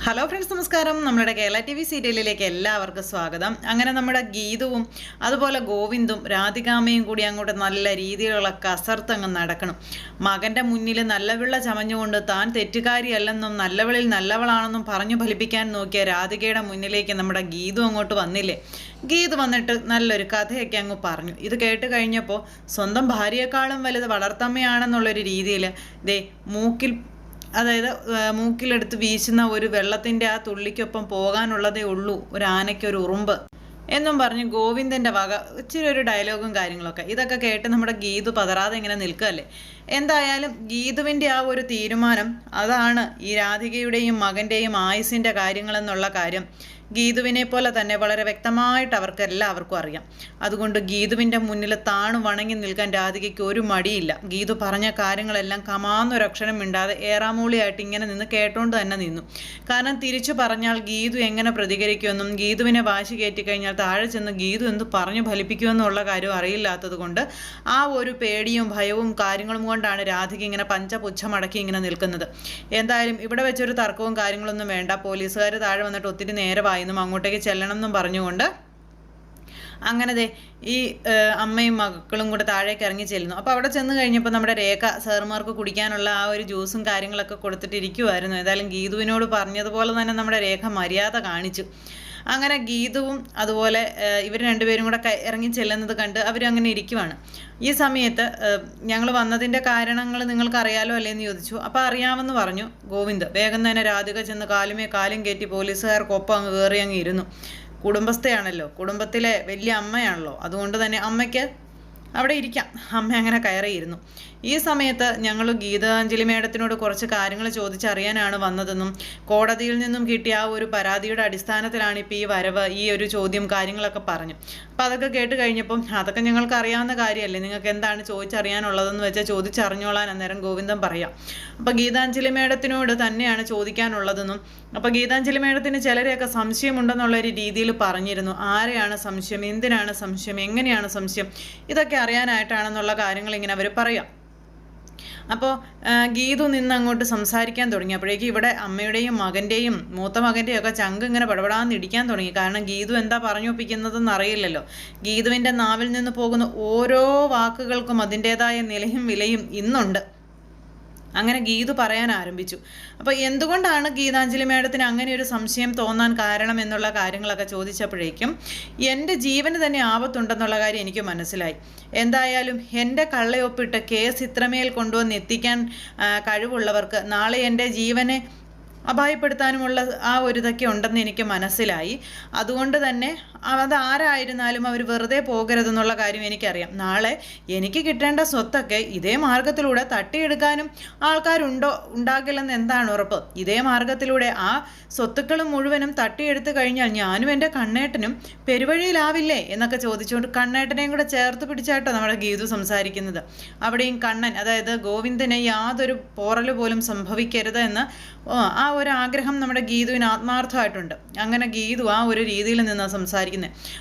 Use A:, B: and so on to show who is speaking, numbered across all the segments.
A: Hello friends, നമസ്കാരം. നമ്മുടെ Kerala T V സീരിയലിലേക്ക് എല്ലാവർക്കും സ്വാഗതം. അങ്ങനെ നമ്മുടെ ഗീതുവും അതുപോലെ ഗോവിന്ദും രാധികാമ്മയും കൂടി അങ്ങോട്ട് നല്ല രീതിയിലുള്ള കസർത്തങ്ങ് നടക്കണം. മകൻ്റെ മുന്നിൽ നല്ലവിള്ള ചമഞ്ഞുകൊണ്ട് താൻ തെറ്റുകാരിയല്ലെന്നും നല്ലവളിൽ നല്ലവളാണെന്നും പറഞ്ഞു ഫലിപ്പിക്കാൻ നോക്കിയ രാധികയുടെ മുന്നിലേക്ക് നമ്മുടെ ഗീതു അങ്ങോട്ട് വന്നില്ലേ. ഗീതു വന്നിട്ട് നല്ലൊരു കഥയൊക്കെ അങ്ങ് പറഞ്ഞു. ഇത് കേട്ട് കഴിഞ്ഞപ്പോൾ സ്വന്തം ഭാര്യയെക്കാളും വലുത് വളർത്തമ്മയാണെന്നുള്ളൊരു രീതിയിൽ മൂക്കിൽ മൂക്കിലെടുത്ത് വീശുന്ന ഒരു വെള്ളത്തിൻ്റെ ആ തുള്ളിക്കൊപ്പം പോകാനുള്ളതേ ഉള്ളൂ ഒരു ആനയ്ക്കൊരു ഉറുമ്പ് എന്നും പറഞ്ഞ് ഗോവിന്ദൻ്റെ വക ഇച്ചിരി ഒരു ഡയലോഗും കാര്യങ്ങളൊക്കെ. ഇതൊക്കെ കേട്ട് നമ്മുടെ ഗീതു പതറാതെ ഇങ്ങനെ നിൽക്കുകയല്ലേ. എന്തായാലും ഗീതുവിൻ്റെ ആ ഒരു തീരുമാനം അതാണ് ഈ രാധികയുടെയും മകൻ്റെയും ആയുസിൻ്റെ കാര്യങ്ങളെന്നുള്ള കാര്യം ഗീതുവിനെ പോലെ തന്നെ വളരെ വ്യക്തമായിട്ട് അവർക്ക് എല്ലാവർക്കും അറിയാം. അതുകൊണ്ട് ഗീതുവിൻ്റെ മുന്നിൽ താണു വണങ്ങി നിൽക്കാൻ രാധികയ്ക്ക് ഒരു മടിയില്ല. ഗീതു പറഞ്ഞ കാര്യങ്ങളെല്ലാം കമാന്നൊരക്ഷരം മിണ്ടാതെ ഏറാമൂളിയായിട്ട് ഇങ്ങനെ നിന്ന് കേട്ടോണ്ട് തന്നെ നിന്നു. കാരണം തിരിച്ചു പറഞ്ഞാൽ ഗീതു എങ്ങനെ പ്രതികരിക്കുമെന്നും ഗീതുവിനെ വാശി കയറ്റിക്കഴിഞ്ഞാൽ താഴെ ചെന്ന് ഗീതു എന്ത് പറഞ്ഞു ഫലിപ്പിക്കുമെന്നുള്ള കാര്യം അറിയില്ലാത്തത് കൊണ്ട് ആ ഒരു പേടിയും ഭയവും കാര്യങ്ങളും കൊണ്ടാണ് രാധിക ഇങ്ങനെ പഞ്ചപുച്ഛമടക്കി ഇങ്ങനെ നിൽക്കുന്നത്. എന്തായാലും ഇവിടെ വെച്ചൊരു തർക്കവും കാര്യങ്ങളൊന്നും വേണ്ട. പോലീസുകാർ താഴെ വന്നിട്ട് ഒത്തിരി നേരമായി അങ്ങോട്ടേക്ക് ചെല്ലണം എന്നും പറഞ്ഞുകൊണ്ട് അങ്ങനെ ഈ അമ്മയും മക്കളും കൂടെ താഴേക്ക് ഇറങ്ങി ചെല്ലുന്നു. അപ്പോൾ അവിടെ ചെന്ന് കഴിഞ്ഞപ്പോൾ നമ്മുടെ രേഖ സാറുമാർക്ക് കുടിക്കാനുള്ള ആ ഒരു ജ്യൂസും കാര്യങ്ങളൊക്കെ കൊടുത്തിട്ടിരിക്കുമായിരുന്നു. ഏതായാലും ഗീതുവിനോട് പറഞ്ഞതുപോലെ തന്നെ നമ്മുടെ രേഖ മര്യാദ കാണിച്ചു. അങ്ങനെ ഗീതുവും അതുപോലെ ഇവർ രണ്ടുപേരും കൂടെ ഇറങ്ങി ചെല്ലുന്നത് കണ്ട് അവരങ്ങനെ ഇരിക്കുവാണ്. ഈ സമയത്ത് ഞങ്ങൾ വന്നതിൻ്റെ കാരണങ്ങൾ നിങ്ങൾക്കറിയാലോ അല്ലേന്ന് ചോദിച്ചു. അപ്പോൾ അറിയാമെന്ന് പറഞ്ഞു ഗോവിന്ദ്. വേഗം തന്നെ രാധിക ചെന്ന് കാലും കയറ്റി പോലീസുകാർക്കൊപ്പം അങ്ങ് കയറി അങ്ങ് ഇരുന്നു. കുടുംബസ്ഥയാണല്ലോ, കുടുംബത്തിലെ വലിയ അമ്മയാണല്ലോ, അതുകൊണ്ട് തന്നെ അമ്മയ്ക്ക് അവിടെ ഇരിക്കാം. അമ്മ അങ്ങനെ കയറിയിരുന്നു. ഈ സമയത്ത് ഞങ്ങൾ ഗീതാഞ്ജലി മേഡത്തിനോട് കുറച്ച് കാര്യങ്ങൾ ചോദിച്ചറിയാനാണ് വന്നതെന്നും കോടതിയിൽ നിന്നും കിട്ടിയ ആ ഒരു പരാതിയുടെ അടിസ്ഥാനത്തിലാണ് ഇപ്പോൾ ഈ വരവ്, ഈ ഒരു ചോദ്യം കാര്യങ്ങളൊക്കെ പറഞ്ഞു. അപ്പോൾ അതൊക്കെ കേട്ട് കഴിഞ്ഞപ്പം അതൊക്കെ ഞങ്ങൾക്ക് അറിയാവുന്ന കാര്യമല്ലേ, നിങ്ങൾക്ക് എന്താണ് ചോദിച്ചറിയാനുള്ളതെന്ന് വെച്ചാൽ ചോദിച്ചറിഞ്ഞോളാൻ അന്നേരം ഗോവിന്ദൻ പറയാം. അപ്പോൾ ഗീതാഞ്ജലി മേഡത്തിനോട് തന്നെയാണ് ചോദിക്കാനുള്ളതെന്നും അപ്പോൾ ഗീതാഞ്ജലി മേഡത്തിന് ചിലരെയൊക്കെ സംശയമുണ്ടെന്നുള്ളൊരു രീതിയിൽ പറഞ്ഞിരുന്നു. ആരെയാണ് സംശയം, എന്തിനാണ് സംശയം, എങ്ങനെയാണ് സംശയം, ഇതൊക്കെ അറിയാനായിട്ടാണെന്നുള്ള കാര്യങ്ങൾ ഇങ്ങനെ അവർ പറയാം. അപ്പോൾ ഗീതു നിന്ന് അങ്ങോട്ട് സംസാരിക്കാൻ തുടങ്ങി. അപ്പോഴേക്കും ഇവിടെ അമ്മയുടെയും മകൻ്റെയും മൂത്ത മകൻ്റെയും ഒക്കെ ചങ്ക് ഇങ്ങനെ പടപടാന്ന് ഇടിക്കാൻ തുടങ്ങി. കാരണം ഗീതു എന്താ പറഞ്ഞൊപ്പിക്കുന്നതെന്ന് അറിയില്ലല്ലോ. ഗീതുവിൻ്റെ നാവിൽ നിന്ന് പോകുന്ന ഓരോ വാക്കുകൾക്കും അതിൻ്റേതായ നിലയും വിലയും ഇന്നുണ്ട്. അങ്ങനെ ഗീതു പറയാൻ ആരംഭിച്ചു. അപ്പോൾ എന്തുകൊണ്ടാണ് ഗീതാഞ്ജലി മേഡത്തിന് അങ്ങനെ ഒരു സംശയം തോന്നാൻ കാരണം എന്നുള്ള കാര്യങ്ങളൊക്കെ ചോദിച്ചപ്പോഴേക്കും എൻ്റെ ജീവന് തന്നെ ആപത്തുണ്ടെന്നുള്ള കാര്യം എനിക്ക് മനസ്സിലായി. എന്തായാലും എൻ്റെ കള്ളയൊപ്പിട്ട് കേസ് ഇത്രമേൽ കൊണ്ടുവന്ന് എത്തിക്കാൻ കഴിവുള്ളവർക്ക് നാളെ എൻ്റെ ജീവനെ അപായപ്പെടുത്താനുമുള്ള ആ ഒരു ഇതൊക്കെ ഉണ്ടെന്ന് എനിക്ക് മനസ്സിലായി. അതുകൊണ്ട് തന്നെ അത് ആരായിരുന്നാലും അവർ വെറുതെ പോകരുതെന്നുള്ള കാര്യം എനിക്കറിയാം. നാളെ എനിക്ക് കിട്ടേണ്ട സ്വത്തൊക്കെ ഇതേ മാർഗത്തിലൂടെ തട്ടിയെടുക്കാനും ഉണ്ടാകില്ലെന്ന് എന്താണ് ഉറപ്പ്? ഇതേ മാർഗത്തിലൂടെ ആ സ്വത്തുക്കൾ മുഴുവനും തട്ടിയെടുത്ത് കഴിഞ്ഞാൽ ഞാനും എൻ്റെ കണ്ണേട്ടനും പെരുവഴിയിലാവില്ലേ എന്നൊക്കെ ചോദിച്ചുകൊണ്ട് കണ്ണേട്ടനെയും കൂടെ ചേർത്ത് പിടിച്ചായിട്ടോ നമ്മുടെ ഗീതു സംസാരിക്കുന്നത്. അവിടെയും കണ്ണൻ, അതായത് ഗോവിന്ദന് യാതൊരു പോറൽ പോലും സംഭവിക്കരുത് എന്ന് ആ ഒരു ആഗ്രഹം നമ്മുടെ ഗീതുവിന് ആത്മാർത്ഥമായിട്ടുണ്ട്. അങ്ങനെ ഗീതു ആ ഒരു രീതിയിൽ നിന്നാണ് സംസാരിക്കുന്നത്.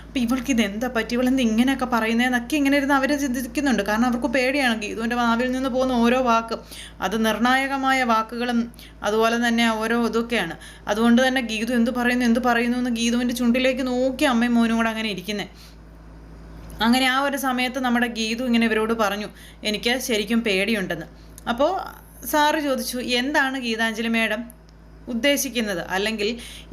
A: അപ്പോൾ ഇവൾക്ക് ഇതെന്താ പറ്റി, ഇവളെന്ത് ഇങ്ങനെയൊക്കെ പറയുന്നതെന്നൊക്കെ ഇങ്ങനെ ഇരുന്ന് അവർ ചിന്തിക്കുന്നുണ്ട്. കാരണം അവർക്ക് പേടിയാണ്. ഗീതുവിൻ്റെ നാവിൽ നിന്ന് പോകുന്ന ഓരോ വാക്ക് അത് നിർണായകമായ വാക്കുകളും അതുപോലെ തന്നെ ഓരോ ഇതൊക്കെയാണ്. അതുകൊണ്ട് തന്നെ ഗീതു എന്ത് പറയുന്നു എന്ന് ഗീതുവിൻ്റെ ചുണ്ടിലേക്ക് നോക്കി അമ്മയും മോനും കൂടെ അങ്ങനെ ഇരിക്കുന്നത്. അങ്ങനെ ആ ഒരു സമയത്ത് നമ്മുടെ ഗീതു ഇങ്ങനെ ഇവരോട് പറഞ്ഞു, എനിക്ക് ശരിക്കും പേടിയുണ്ടെന്ന്. അപ്പോൾ സാറ് ചോദിച്ചു, എന്താണ് ഗീതാഞ്ജലി മേഡം ഉദ്ദേശിക്കുന്നത്, അല്ലെങ്കിൽ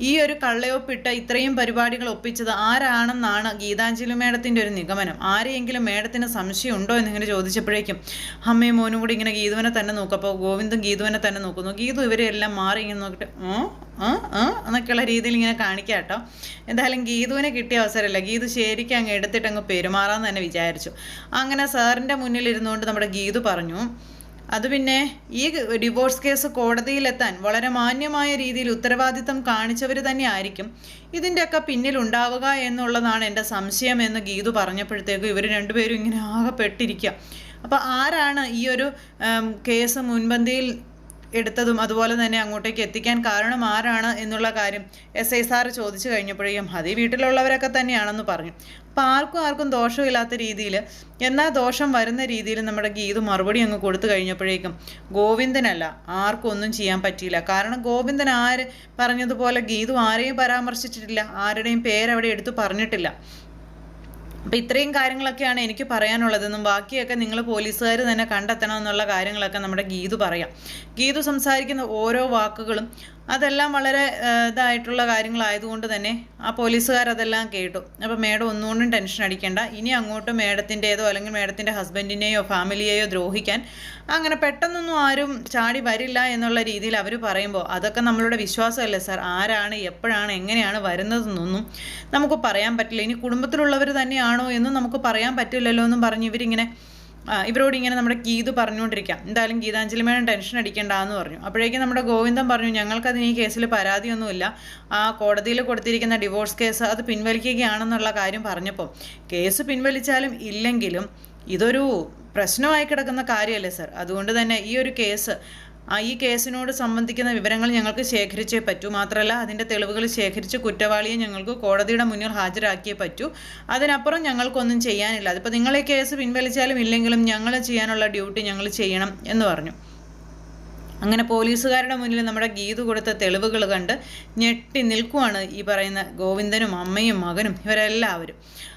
A: ഈ ഒരു കള്ളയൊപ്പിട്ട് ഇത്രയും പരിപാടികൾ ഒപ്പിച്ചത് ആരാണെന്നാണ് ഗീതാഞ്ജലി മേഡത്തിൻ്റെ ഒരു നിഗമനം? ആരെയെങ്കിലും മേഡത്തിന് സംശയം ഉണ്ടോ എന്നിങ്ങനെ ചോദിച്ചപ്പോഴേക്കും അമ്മയും മോനും കൂടി ഇങ്ങനെ ഗീതുവിനെ തന്നെ നോക്കും. അപ്പോൾ ഗോവിന്ദും ഗീതുവിനെ തന്നെ നോക്കുന്നു. ഗീതു ഇവരെല്ലാം മാറി ഇങ്ങനെ നോക്കിയിട്ട് എന്നൊക്കെയുള്ള രീതിയിൽ ഇങ്ങനെ കാണിക്കാം കേട്ടോ. എന്തായാലും ഗീതുവിനെ കിട്ടിയ അവസരമല്ല, ഗീതു ശരിക്കും അങ്ങ് എടുത്തിട്ട് അങ്ങ് പെരുമാറാമെന്ന് തന്നെ വിചാരിച്ചു. അങ്ങനെ സാറിൻ്റെ മുന്നിൽ ഇരുന്നുകൊണ്ട് നമ്മുടെ ഗീതു പറഞ്ഞു, അത് പിന്നെ ഈ ഡിവോഴ്സ് കേസ് കോടതിയിലെത്താൻ വളരെ മാന്യമായ രീതിയിൽ ഉത്തരവാദിത്തം കാണിച്ചവർ തന്നെ ആയിരിക്കും ഇതിൻ്റെയൊക്കെ പിന്നിലുണ്ടാവുക എന്നുള്ളതാണ് എൻ്റെ സംശയം എന്ന് ഗീതു പറഞ്ഞപ്പോഴത്തേക്കും ഇവർ രണ്ടുപേരും ഇങ്ങനെ ആകെ പെട്ടിരിക്കുക. അപ്പോൾ ആരാണ് ഈ ഒരു കേസ് മുൻപന്തിയിൽ എടുത്തതും അതുപോലെ തന്നെ അങ്ങോട്ടേക്ക് എത്തിക്കാൻ കാരണം ആരാണ് എന്നുള്ള കാര്യം SI സാർ ചോദിച്ചു കഴിഞ്ഞപ്പോഴേക്കും അത് ഈ വീട്ടിലുള്ളവരൊക്കെ തന്നെയാണെന്ന് പറഞ്ഞു. അപ്പം ആർക്കും ദോഷമില്ലാത്ത രീതിയിൽ, എന്നാൽ ദോഷം വരുന്ന രീതിയിൽ നമ്മുടെ ഗീതു മറുപടി അങ്ങ് കൊടുത്തു കഴിഞ്ഞപ്പോഴേക്കും ഗോവിന്ദനല്ല ആർക്കും ഒന്നും ചെയ്യാൻ പറ്റിയില്ല. കാരണം ഗോവിന്ദൻ പറഞ്ഞതുപോലെ ഗീതു ആരെയും പരാമർശിച്ചിട്ടില്ല, ആരുടെയും പേരവിടെ എടുത്തു പറഞ്ഞിട്ടില്ല. അപ്പോൾ ഇത്രയും കാര്യങ്ങളൊക്കെയാണ് എനിക്ക് പറയാനുള്ളതെന്നും ബാക്കിയൊക്കെ നിങ്ങൾ പോലീസുകാർ തന്നെ കണ്ടെത്തണം എന്നുള്ള കാര്യങ്ങളൊക്കെ നമ്മുടെ ഗീതു പറയാം. ഗീതു സംസാരിക്കുന്ന ഓരോ വാക്കുകളും അതെല്ലാം വളരെ ഇതായിട്ടുള്ള കാര്യങ്ങളായതുകൊണ്ട് തന്നെ ആ പോലീസുകാരതെല്ലാം കേട്ടു. അപ്പോൾ മേഡം ഒന്നുകൊണ്ടും ടെൻഷൻ അടിക്കേണ്ട. ഇനി അങ്ങോട്ട് മേഡത്തിൻ്റേതോ അല്ലെങ്കിൽ മേഡത്തിൻ്റെ ഹസ്ബൻഡിനെയോ ഫാമിലിയെയോ ദ്രോഹിക്കാൻ അങ്ങനെ പെട്ടെന്നൊന്നും ആരും ചാടി വരില്ല എന്നുള്ള രീതിയിൽ അവർ പറയുമ്പോൾ അതൊക്കെ നമ്മളുടെ വിശ്വാസമല്ലേ സാർ. ആരാണ് എപ്പോഴാണ് എങ്ങനെയാണ് വരുന്നതെന്നൊന്നും നമുക്ക് പറയാൻ പറ്റില്ല. ഇനി കുടുംബത്തിലുള്ളവർ തന്നെയാണോ എന്നും നമുക്ക് പറയാൻ പറ്റില്ലല്ലോ എന്നും പറഞ്ഞ് ഇവരോട് ഇങ്ങനെ നമ്മുടെ ഗീതു പറഞ്ഞുകൊണ്ടിരിക്കാം. എന്തായാലും ഗീതാഞ്ജലി മേഡം ടെൻഷൻ അടിക്കേണ്ടെന്ന് പറഞ്ഞു. അപ്പോഴേക്കും നമ്മുടെ ഗോവിന്ദൻ പറഞ്ഞു, ഞങ്ങൾക്കതിന് ഈ കേസിൽ പരാതിയൊന്നുമില്ല, ആ കോടതിയിൽ കൊടുത്തിരിക്കുന്ന ഡിവോഴ്സ് കേസ് അത് പിൻവലിക്കുകയാണെന്നുള്ള കാര്യം പറഞ്ഞപ്പോൾ കേസ് പിൻവലിച്ചാലും ഇല്ലെങ്കിലും ഇതൊരു പ്രശ്നമായി കിടക്കുന്ന കാര്യമല്ലേ സർ. അതുകൊണ്ട് തന്നെ ഈ കേസിനോട് സംബന്ധിക്കുന്ന വിവരങ്ങൾ ഞങ്ങൾക്ക് ശേഖരിച്ചേ പറ്റൂ. മാത്രമല്ല അതിൻ്റെ തെളിവുകൾ ശേഖരിച്ച് കുറ്റവാളിയെ ഞങ്ങൾക്ക് കോടതിയുടെ മുന്നിൽ ഹാജരാക്കിയേ പറ്റൂ. അതിനപ്പുറം ഞങ്ങൾക്കൊന്നും ചെയ്യാനില്ല. അതിപ്പോൾ നിങ്ങൾ ഈ കേസ് പിൻവലിച്ചാലും ഇല്ലെങ്കിലും ഞങ്ങൾ ചെയ്യാനുള്ള ഡ്യൂട്ടി ഞങ്ങൾ ചെയ്യണം എന്ന് പറഞ്ഞു. അങ്ങനെ പോലീസുകാരുടെ മുന്നിൽ നമ്മുടെ ഗീതു കൊടുത്ത തെളിവുകൾ കണ്ട് ഞെട്ടി നിൽക്കുവാണ് ഈ പറയുന്ന ഗോവിന്ദനും അമ്മയും മകനും ഇവരെല്ലാവരും.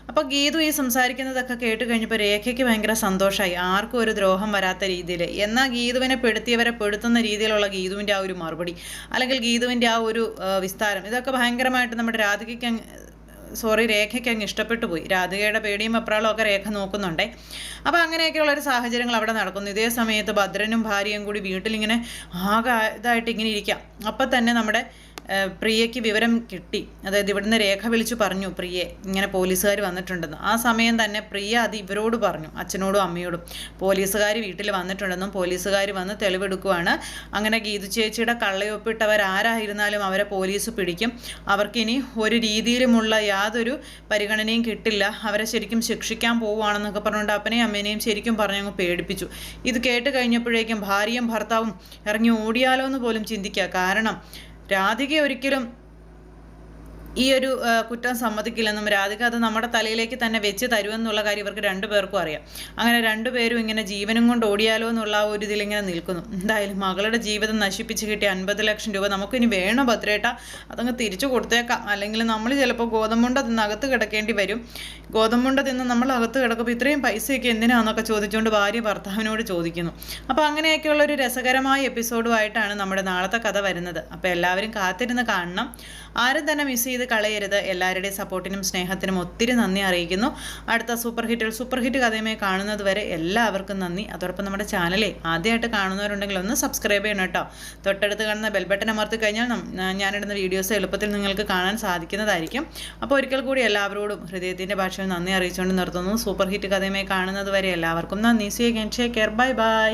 A: അപ്പോൾ ഗീതു ഈ സംസാരിക്കുന്നതൊക്കെ കേട്ട് കഴിഞ്ഞപ്പോൾ രേഖയ്ക്ക് ഭയങ്കര സന്തോഷമായി. ആർക്കും ഒരു ദ്രോഹം വരാത്ത രീതിയിൽ, എന്നാൽ ഗീതുവിനെ പെടുത്തുന്ന രീതിയിലുള്ള ഗീതുവിൻ്റെ ആ ഒരു മറുപടി, അല്ലെങ്കിൽ ഗീതുവിൻ്റെ ആ ഒരു വിസ്താരം, ഇതൊക്കെ ഭയങ്കരമായിട്ട് നമ്മുടെ രേഖയ്ക്ക് അങ്ങ് ഇഷ്ടപ്പെട്ടു പോയി. രാധികയുടെ പേടിയും വെപ്രാളും ഒക്കെ രേഖ നോക്കുന്നുണ്ടേ. അപ്പോൾ അങ്ങനെയൊക്കെയുള്ളൊരു സാഹചര്യങ്ങൾ അവിടെ നടക്കുന്നു. ഇതേ സമയത്ത് ഭദ്രനും ഭാര്യയും കൂടി വീട്ടിലിങ്ങനെ ആകെ ഇതായിട്ട് ഇങ്ങനെ ഇരിക്കാം. അപ്പം തന്നെ നമ്മുടെ പ്രിയയ്ക്ക് വിവരം കിട്ടി. അതായത് ഇവിടുന്ന് രേഖ വിളിച്ചു പറഞ്ഞു പ്രിയെ ഇങ്ങനെ പോലീസുകാർ വന്നിട്ടുണ്ടെന്ന്. ആ സമയം തന്നെ പ്രിയ അത് ഇവരോട് പറഞ്ഞു, അച്ഛനോടും അമ്മയോടും. പോലീസുകാർ വീട്ടിൽ വന്നിട്ടുണ്ടെന്നും പോലീസുകാർ വന്ന് തെളിവെടുക്കുവാണ്. അങ്ങനെ ഗീതു ചേച്ചിയുടെ കള്ളയൊപ്പിട്ടവരാരായിരുന്നാലും അവരെ പോലീസ് പിടിക്കും. അവർക്കിനി ഒരു രീതിയിലുമുള്ള യാതൊരു പരിഗണനയും കിട്ടില്ല. അവരെ ശരിക്കും ശിക്ഷിക്കാൻ പോവുകയാണെന്നൊക്കെ പറഞ്ഞുകൊണ്ട് അപ്പനെയും അമ്മേനെയും ശരിക്കും പറഞ്ഞങ്ങ് പേടിപ്പിച്ചു. ഇത് കേട്ട് കഴിഞ്ഞപ്പോഴേക്കും ഭാര്യയും ഭർത്താവും ഇറങ്ങി ഓടിയാലോ എന്ന് പോലും ചിന്തിക്കുക. കാരണം രാധിക ഒരിക്കലും ഈ ഒരു കുറ്റം സമ്മതിക്കില്ലെന്നും രാധിക അത് നമ്മുടെ തലയിലേക്ക് തന്നെ വെച്ച് തരുമെന്നുള്ള കാര്യം ഇവർക്ക് രണ്ടുപേർക്കും അറിയാം. അങ്ങനെ രണ്ടുപേരും ഇങ്ങനെ ജീവനും കൊണ്ട് ഓടിയാലോ എന്നുള്ള ആ ഒരു ഇതിലിങ്ങനെ നിൽക്കുന്നു. എന്തായാലും മകളുടെ ജീവിതം നശിപ്പിച്ച് കിട്ടിയ 50 ലക്ഷം രൂപ നമുക്കിനി വേണോ ഭദ്രേട്ട? അതങ്ങ് തിരിച്ചു കൊടുത്തേക്കാം. അല്ലെങ്കിൽ നമ്മൾ ചിലപ്പോൾ ഗോതമ്പുണ്ട തിന്ന് അകത്ത് കിടക്കേണ്ടി വരും. ഗോതമ്പുണ്ട തിന്ന് നമ്മൾ അകത്ത് കിടക്കുമ്പോൾ ഇത്രയും പൈസയൊക്കെ എന്തിനാണെന്നൊക്കെ ചോദിച്ചുകൊണ്ട് ഭാര്യ ഭർത്താവിനോട് ചോദിക്കുന്നു. അപ്പോൾ അങ്ങനെയൊക്കെയുള്ളൊരു രസകരമായ എപ്പിസോഡുമായിട്ടാണ് നമ്മുടെ നാളത്തെ കഥ വരുന്നത്. അപ്പോൾ എല്ലാവരും കാത്തിരുന്ന് കാണണം. ആരും തന്നെ മിസ് ചെയ്ത് കളയരുത്. എല്ലാവരുടെയും സപ്പോർട്ടിനും സ്നേഹത്തിനും ഒത്തിരി നന്ദി അറിയിക്കുന്നു. അടുത്ത സൂപ്പർ ഹിറ്റ് കഥയുമായി കാണുന്നത് വരെ എല്ലാവർക്കും നന്ദി. അതോടൊപ്പം നമ്മുടെ ചാനലേ ആദ്യമായിട്ട് കാണുന്നവരുണ്ടെങ്കിൽ ഒന്ന് സബ്സ്ക്രൈബ് ചെയ്യണം കേട്ടോ. തൊട്ടടുത്ത് കാണുന്ന ബെൽ ബട്ടൺ അമർത്തി കഴിഞ്ഞാൽ ഞാനിടുന്ന വീഡിയോസ് എളുപ്പത്തിൽ നിങ്ങൾക്ക് കാണാൻ സാധിക്കുന്നതായിരിക്കും. അപ്പോൾ ഒരിക്കൽ കൂടി എല്ലാവരോടും ഹൃദയത്തിൻ്റെ ഭാഷയിൽ നന്ദി അറിയിച്ചുകൊണ്ട് നിർത്തുന്നു. സൂപ്പർ ഹിറ്റ് കഥയുമായി കാണുന്നത് വരെ എല്ലാവർക്കും നന്ദി. See you again. Take care. Bye by.